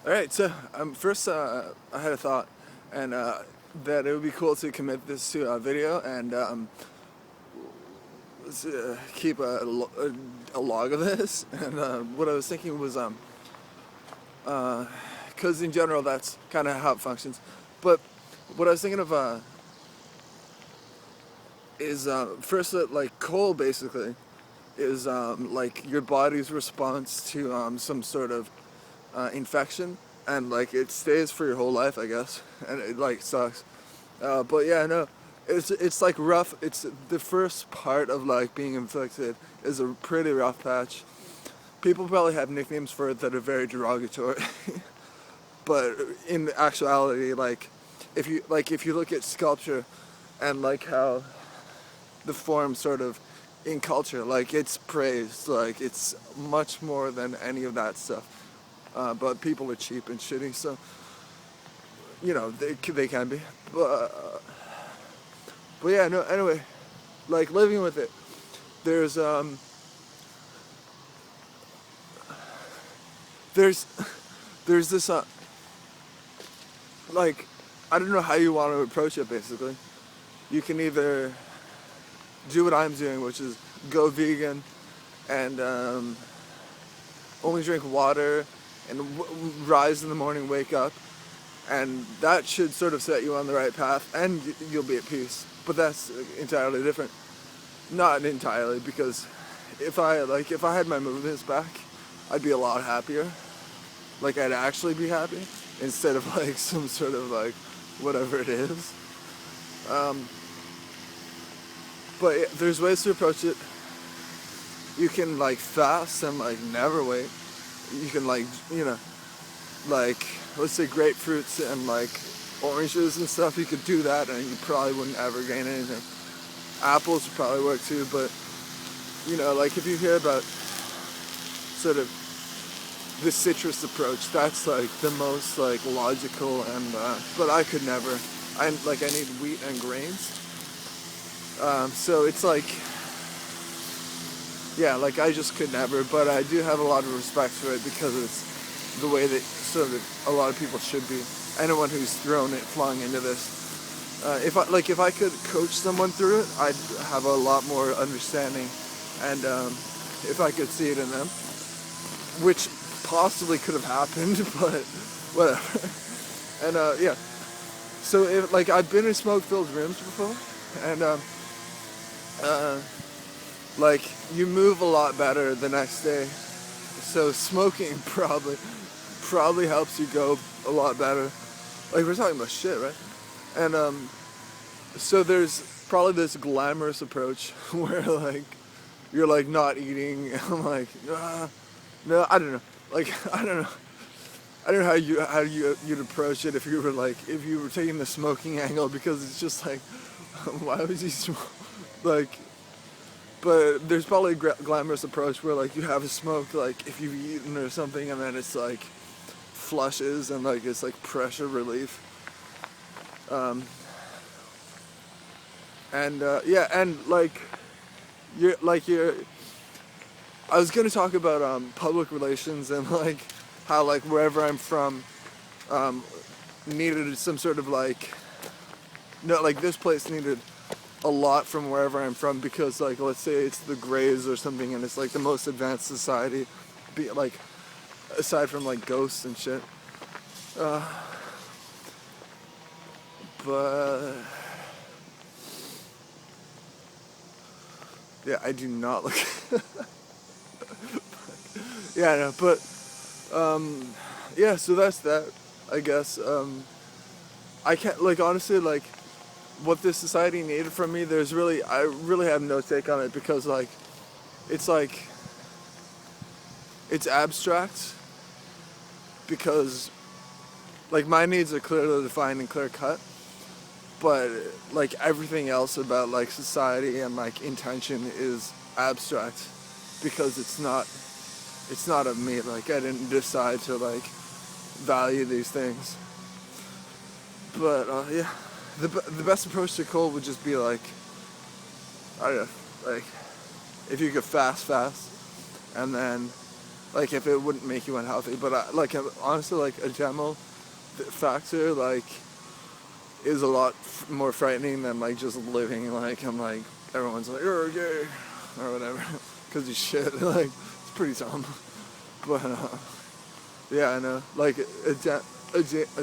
All right, so first I had a thought, and that it would be cool to commit this to a video and keep a log of this. And what I was thinking was, because in general that's kind of how it functions. But what I was thinking of is first that like coal basically is like your body's response to some sort of infection, and like it stays for your whole life, I guess, and it like sucks. But yeah, no, it's like rough. It's the first part of like being infected is a pretty rough patch. People probably have nicknames for it that are very derogatory, but in actuality, if you look at sculpture and like how the form sort of in culture, like it's praised, like it's much more than any of that stuff. But people are cheap and shitty, so you know they can be. But yeah, no. Anyway, like living with it, there's there's there's this like I don't know how you want to approach it. Basically, you can either do what I'm doing, which is go vegan and only drink water and rise in the morning, wake up, and that should sort of set you on the right path, and you'll be at peace. But that's entirely different. Not entirely, because if I had my movements back, I'd be a lot happier. Like I'd actually be happy instead of like some sort of like whatever it is. But there's ways to approach it. You can like fast and like never wait. You can like like let's say grapefruits and like oranges and stuff. You could do that and you probably wouldn't ever gain anything. Apples would probably work too, but like if you hear about sort of the citrus approach, that's like the most like logical and but I could never. I need wheat and grains. So it's like, yeah, like I just could never, but I do have a lot of respect for it because it's the way that sort of a lot of people should be. Anyone who's flung into this. If I could coach someone through it, I'd have a lot more understanding, and if I could see it in them, which possibly could have happened, but whatever. And yeah, so I've been in smoke-filled rooms before, and like you move a lot better the next day. So smoking probably helps you go a lot better. Like we're talking about shit, right? And so there's probably this glamorous approach where like you're like not eating. I'm like, no, I don't know. Like I don't know. I don't know how you'd approach it if you were taking the smoking angle, because it's just like, why would you smoke? Like, but there's probably a glamorous approach where like you have a smoke like if you've eaten or something, and then it's like flushes and like it's like pressure relief. Yeah, and like you're. I was gonna talk about public relations and like how like wherever I'm from needed some sort of like this place needed a lot from wherever I'm from, because like let's say it's the Greys or something and it's like the most advanced society, aside from like ghosts and shit. But yeah, I do not look. Yeah, no, but yeah, so that's that, I guess. I can't honestly what this society needed from me. I really have no take on it, because it's it's abstract, because my needs are clearly defined and clear cut, but everything else about society and intention is abstract, because it's not of me. I didn't decide to value these things. But yeah, the best approach to cold would just be I don't know, if you could fast, and then like if it wouldn't make you unhealthy. But like honestly, like a demo factor like is a lot more frightening than like just living like I'm like everyone's like you're gay or whatever because you shit. Like it's pretty dumb. But yeah, I know. Like a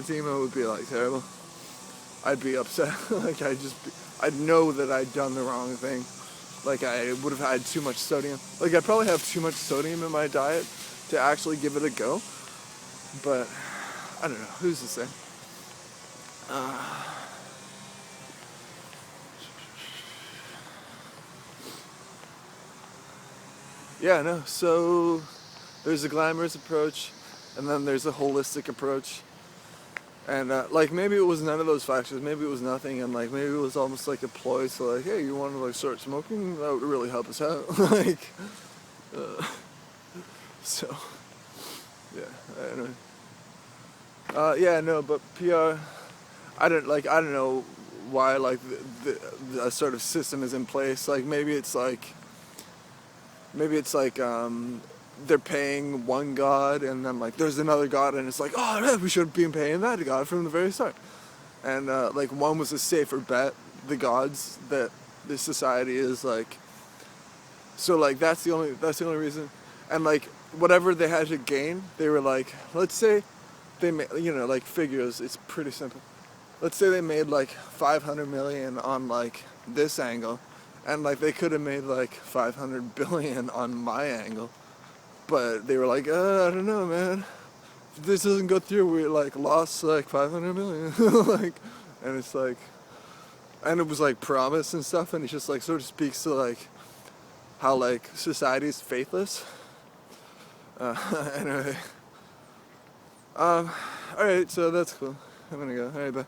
demo would be like terrible. I'd be upset. Like I'd know that I'd done the wrong thing. Like I would have had too much sodium. Like I probably have too much sodium in my diet to actually give it a go. But I don't know. Who's to say? Yeah, no. So there's a glamorous approach, and then there's a holistic approach. And like maybe it was none of those factors. Maybe it was nothing, and like maybe it was almost like a ploy. So like, hey, you want to like start smoking? That would really help us out. Like, so yeah, I don't know. Yeah, no, but PR. I don't know why like the sort of system is in place. Like maybe it's like they're paying one god and then like there's another god and it's like, oh man, we should have been paying that god from the very start. And like one was a safer bet, the gods that this society is like. So like that's the only reason. And like whatever they had to gain, they were like, let's say they like figures, it's pretty simple. Let's say they made like 500 million on like this angle, and like they could have made like 500 billion on my angle, but they were like, I don't know, man. If this doesn't go through, we like lost like 500 million. Like, and it's like, and it was like promise and stuff, and it just like sort of speaks to like how like society is faithless. Anyway, all right, so that's cool. I'm gonna go. All right, bye.